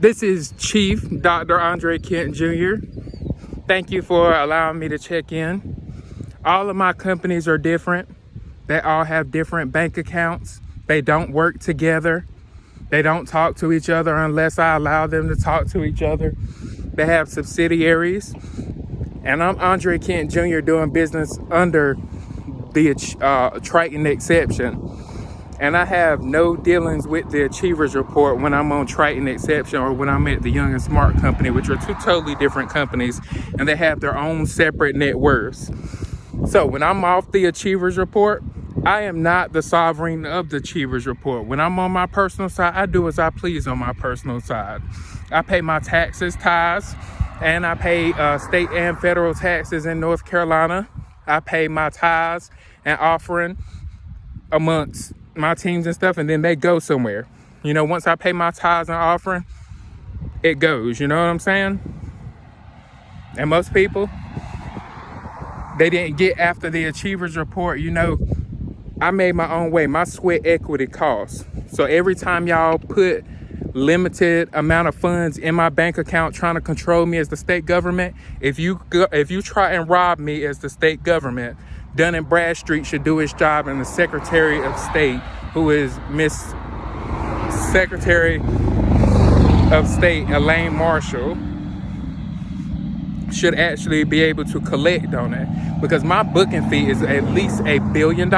This is Chief Dr. Andre Kent Jr. Thank you for allowing me to check in. All of my companies are different. They all have different bank accounts. They don't work together. They don't talk to each other unless I allow them to talk to each other. They have subsidiaries. And I'm Andre Kent Jr. doing business under the Triton exception. And I have no dealings with the Achievers Report when I'm on Triton Exception or when I'm at the Young and Smart Company, which are two totally different companies, and they have their own separate net worths. So when I'm off the Achievers Report, I am not the sovereign of the Achievers Report. When I'm on my personal side, I do as I please on my personal side. I pay my taxes, tithes, and I pay state and federal taxes in North Carolina. I pay my tithes and offering amongst my teams and stuff, and then they go somewhere. You know, once I pay my tithes and offering, it goes, you know what I'm saying? And most people, they didn't get after the Achievers Report. You know, I made my own way. My sweat equity costs. So every time y'all put limited amount of funds in my bank account trying to control me as the state government, if you try and rob me as the state government, Dun & Bradstreet should do its job, and the Secretary of State, who is Miss Secretary of State Elaine Marshall, should actually be able to collect on it, because my booking fee is at least $1 billion.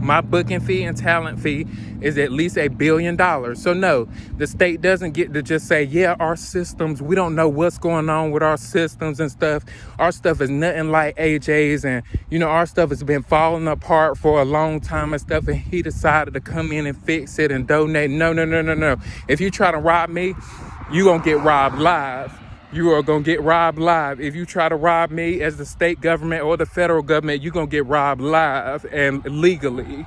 My booking fee and talent fee is at least $1 billion. So no, the state doesn't get to just say, yeah, our systems, we don't know what's going on with our systems and stuff. Our stuff is nothing like AJ's, and you know, our stuff has been falling apart for a long time and stuff, and he decided to come in and fix it and donate. No. If you try to rob me, you gonna get robbed live. You are going to get robbed live. If you try to rob me as the state government or the federal government, you're going to get robbed live and legally.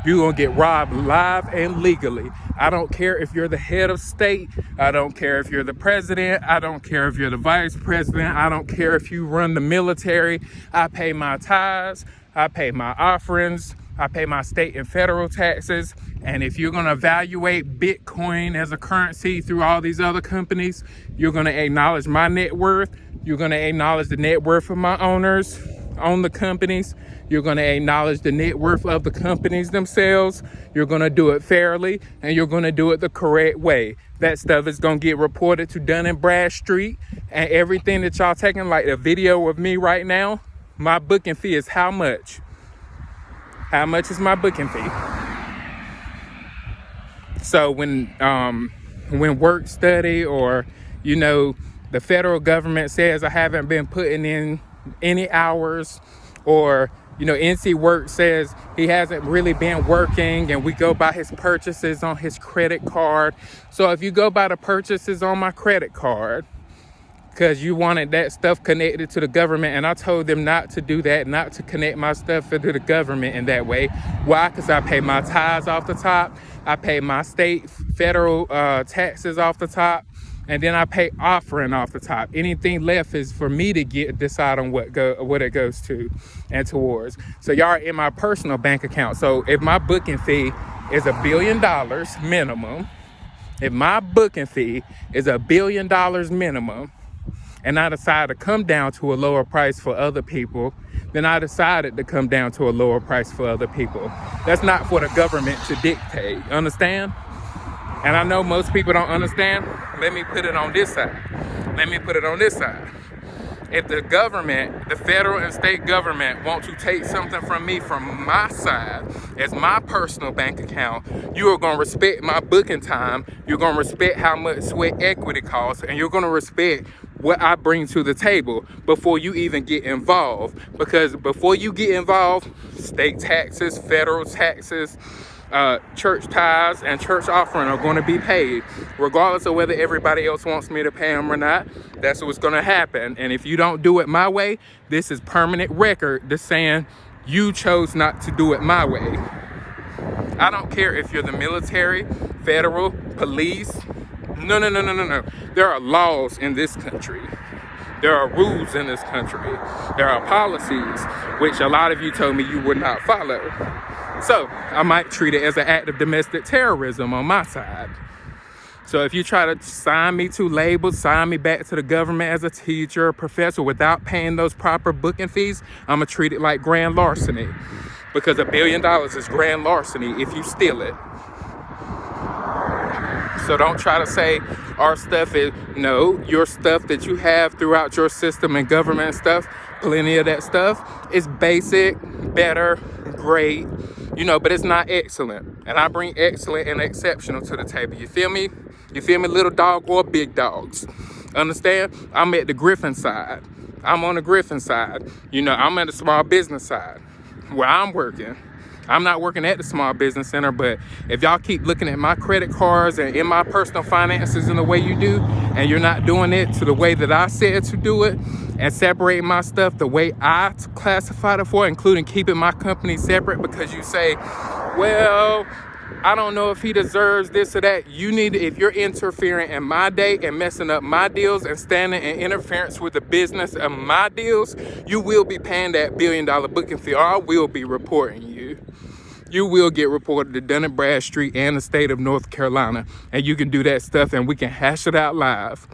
You're going to get robbed live and legally. I don't care if you're the head of state. I don't care if you're the president. I don't care if you're the vice president. I don't care if you run the military. I pay my tithes. I pay my offerings. I pay my state and federal taxes. And if you're going to evaluate Bitcoin as a currency through all these other companies, you're going to acknowledge my net worth. You're going to acknowledge the net worth of my owners on the companies. You're going to acknowledge the net worth of the companies themselves. You're going to do it fairly, and you're going to do it the correct way. That stuff is going to get reported to Dun & Bradstreet, and everything that y'all taking, like a video of me right now, my booking fee is how much? How much is my booking fee? So when work study, or, you know, the federal government says I haven't been putting in any hours, or, you know, NC Work says he hasn't really been working, and we go by his purchases on his credit card. So if you go by the purchases on my credit card, because you wanted that stuff connected to the government, and I told them not to do that, not to connect my stuff to the government in that way. Why? Because I pay my tithes off the top, I pay my state, federal taxes off the top, and then I pay offering off the top. Anything left is for me to decide on what it goes to and towards. So y'all are in my personal bank account. So if my booking fee is $1 billion minimum, if my booking fee is $1 billion minimum, and I decided to come down to a lower price for other people, then I decided to come down to a lower price for other people. That's not for the government to dictate, understand? And I know most people don't understand. Let me put it on this side. If the government, the federal and state government, want to take something from me from my side as my personal bank account, you are going to respect my booking time. You're going to respect how much sweat equity costs, and you're going to respect what I bring to the table before you even get involved. Because before you get involved, state taxes, federal taxes, church tithes, and church offering are going to be paid, regardless of whether everybody else wants me to pay them or not. That's what's going to happen. And if you don't do it my way, this is permanent record just saying you chose not to do it my way. I don't care if you're the military, federal, police. No. There are laws in this country. There are rules in this country. There are policies, which a lot of you told me you would not follow. So I might treat it as an act of domestic terrorism on my side. So if you try to sign me to labels, sign me back to the government as a teacher or professor without paying those proper booking fees, I'm gonna treat it like grand larceny, because $1 billion is grand larceny if you steal it. So don't try to say our stuff is, no, your stuff that you have throughout your system and government stuff, plenty of that stuff is basic, better, great, but it's not excellent. And I bring excellent and exceptional to the table. You feel me? You feel me, little dog or big dogs? Understand? I'm at the Griffin side. I'm on the Griffin side. I'm at the small business side where I'm working. I'm not working at the small business center, but if y'all keep looking at my credit cards and in my personal finances in the way you do, and you're not doing it to the way that I said to do it, and separating my stuff the way I classified it for, including keeping my company separate, because you say, well, I don't know if he deserves this or that. You need to, if you're interfering in my day and messing up my deals and standing in interference with the business of my deals, you will be paying that $1 billion booking fee, or I will be reporting you. You will get reported to Dun & Bradstreet and the state of North Carolina, and you can do that stuff and we can hash it out live.